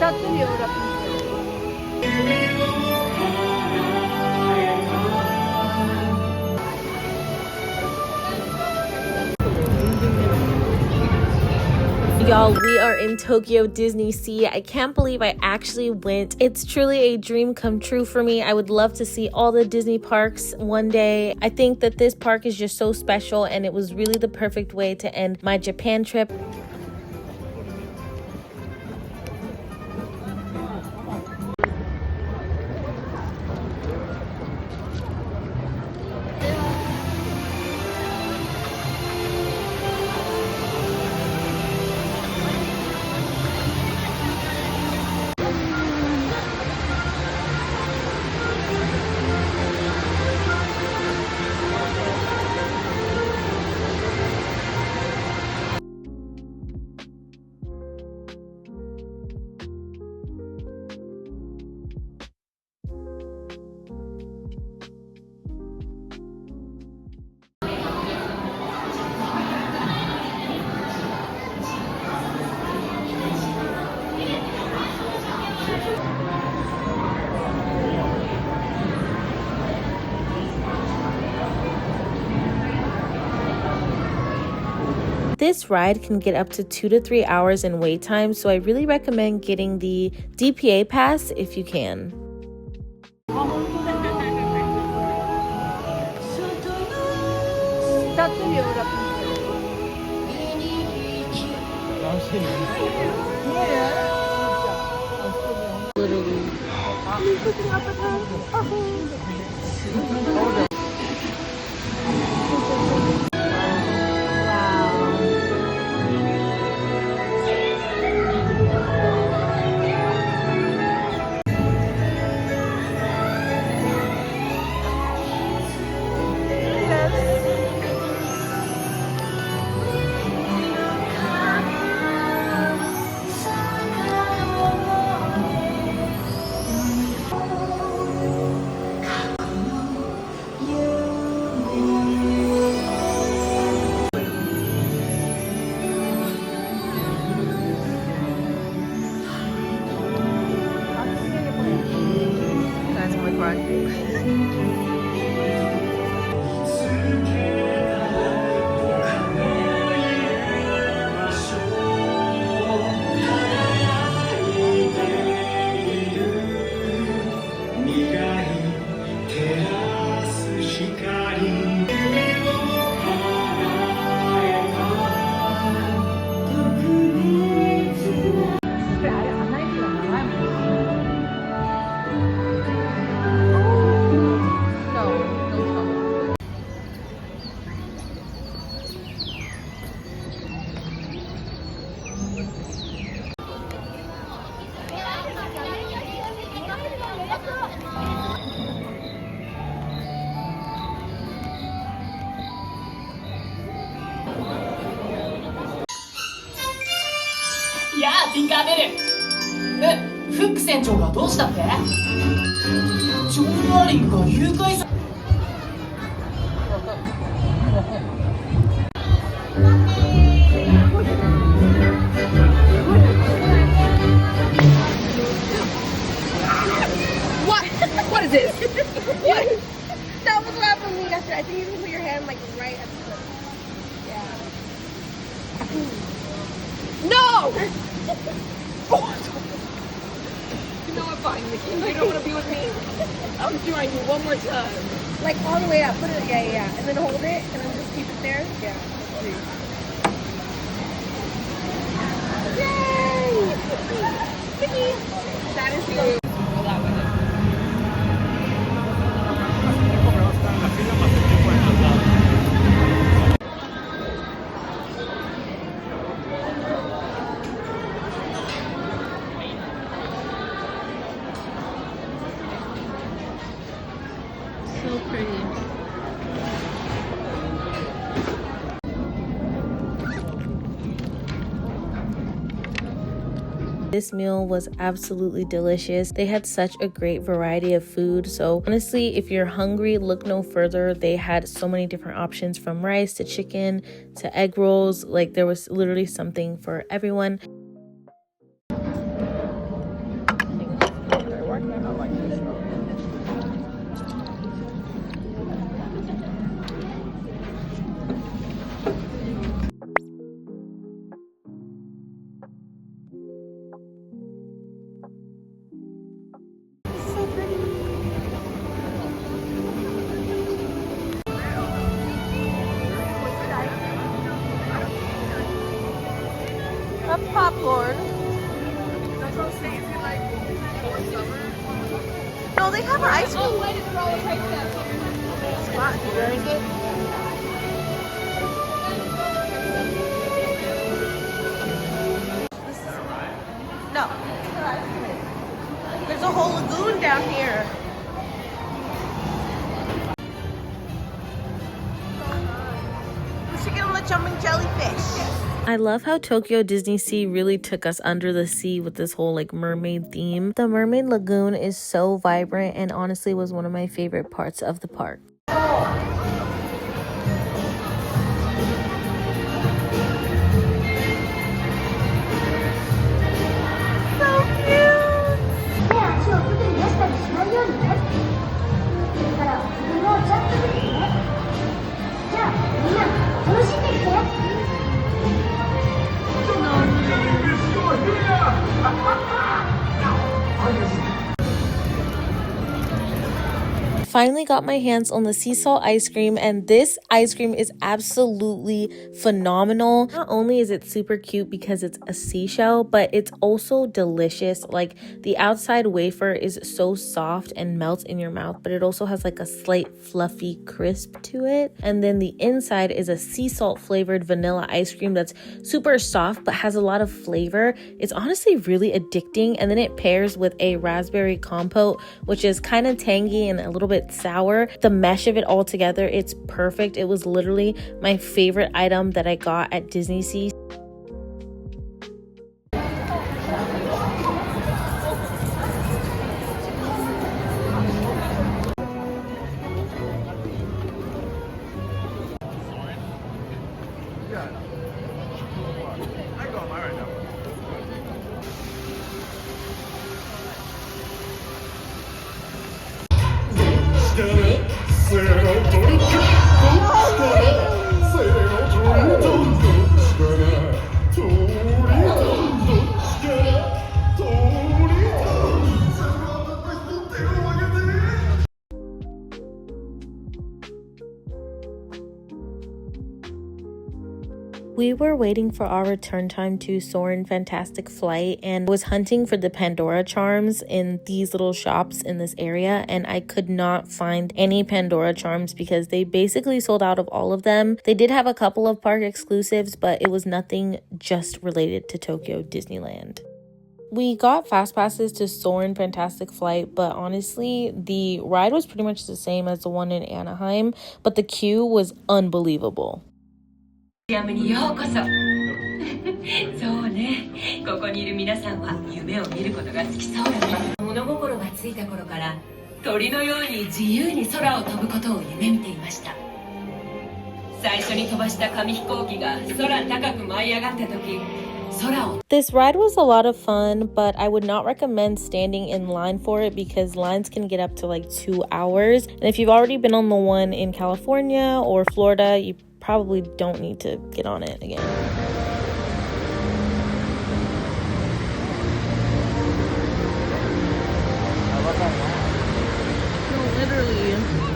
歌ってるよ、ラプンツェル。 Y'all, we are in Tokyo DisneySea. I can't believe I actually went. It's truly a dream come true for me. I would love to see all the Disney parks one day. I think that this park is just so special, and it was really the perfect way to end my Japan trip. This ride can get up to 2 to 3 hours in wait time, so I really recommend getting the DPA pass if you can. Yeah, ティンカーベル。フック船長がどうしたって？ジョン・ダーリングが誘拐さ。What is this? What? That was what happened to me yesterday. I think you can put your hand like right at the foot. Yeah. No! You know what? Fine, Nikki. You don't want to be with me. I'm trying you one more time. Like all the way up. Put it. Yeah. And then hold it, and then just keep it there. Yeah. Yay! Nikki. That is the. So pretty. This meal was absolutely delicious. They had such a great variety of food. So honestly, if you're hungry, look no further. They had so many different options, from rice to chicken to egg rolls. Like, there was literally something for everyone. Oh, they have an ice cream spot here, is it? No. There's a whole lagoon down here. We should get on the jumping jellyfish. I love how Tokyo DisneySea really took us under the sea with this whole like mermaid theme. The Mermaid Lagoon is so vibrant and honestly was one of my favorite parts of the park. Finally got my hands on the sea salt ice cream, and this ice cream is absolutely phenomenal. Not only is it super cute because it's a seashell, but it's also delicious. Like the outside wafer is so soft and melts in your mouth, but it also has like a slight fluffy crisp to it. And then the inside is a sea salt flavored vanilla ice cream that's super soft but has a lot of flavor. It's honestly really addicting, and then it pairs with a raspberry compote, which is kind of tangy and a little bit sour. The mesh of it all together, it's perfect. It was literally my favorite item that I got at Disneysea. We were waiting for our return time to Soaring Fantastic Flight and was hunting for the Pandora charms in these little shops in this area, and I could not find any Pandora charms because they basically sold out of all of them. They did have a couple of park exclusives, but it was nothing just related to Tokyo Disneyland. We got fast passes to Soaring Fantastic Flight, but honestly, the ride was pretty much the same as the one in Anaheim, but the queue was unbelievable. にようこそそうねここにいる皆さんは夢を見ることが好きそうよね物心がついた頃から鳥のように自由に空を飛ぶことを夢見ていました最初に飛ばした紙飛行機が空高く舞い上がった時 This ride was a lot of fun, but I would not recommend standing in line for it because lines can get up to like 2 hours. And if you've already been on the one in California or Florida, you probably don't need to get on it again. Literally.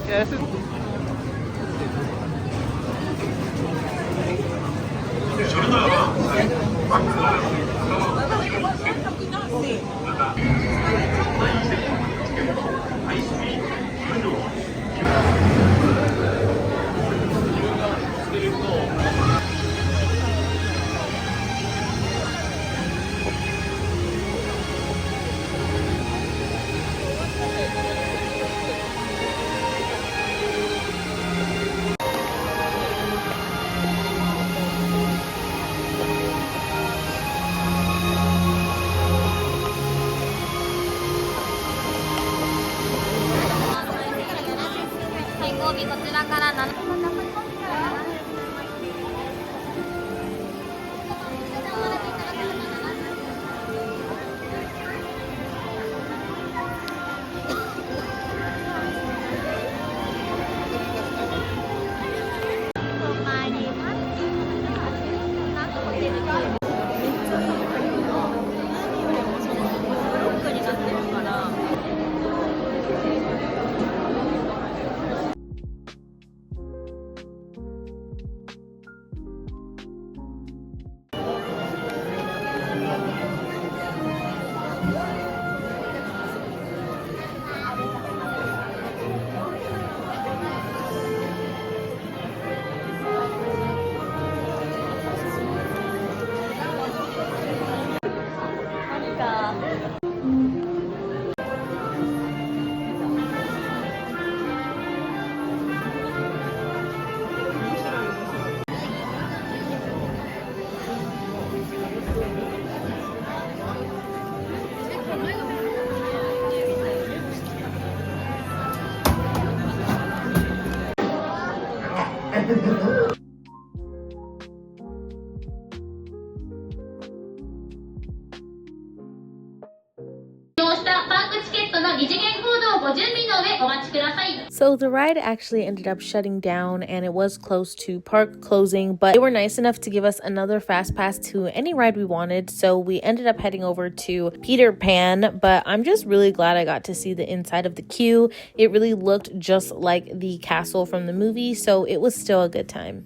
Yes. So the ride actually ended up shutting down and it was close to park closing, but they were nice enough to give us another fast pass to any ride we wanted. So we ended up heading over to Peter Pan, but I'm just really glad I got to see the inside of the queue. It really looked just like the castle from the movie, so it was still a good time.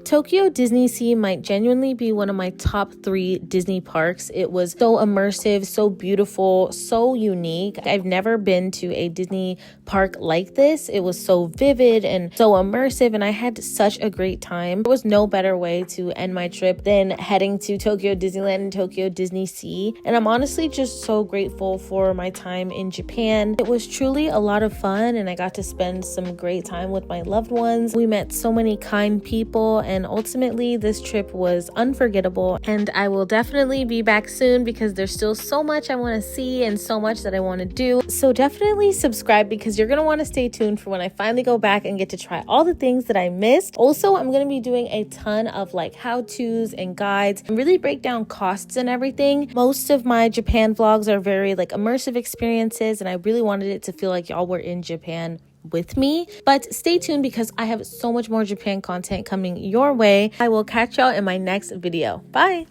Tokyo DisneySea might genuinely be one of my top 3 Disney parks. It was so immersive, so beautiful, so unique. I've never been to a Disney park like this. It was so vivid and so immersive, and I had such a great time. There was no better way to end my trip than heading to Tokyo Disneyland and Tokyo DisneySea, and I'm honestly just so grateful for my time in Japan. It was truly a lot of fun, and I got to spend some great time with my loved ones. We met so many kind people, and ultimately this trip was unforgettable, and I will definitely be back soon because there's still so much I want to see and so much that I want to do. So definitely subscribe because you're going to want to stay tuned for when I finally go back and get to try all the things that I missed. Also, I'm going to be doing a ton of like how-tos and guides and really break down costs and everything. Most of my Japan vlogs are very like immersive experiences, and I really wanted it to feel like y'all were in Japan with me. But stay tuned because I have so much more Japan content coming your way. I will catch y'all in my next video. Bye.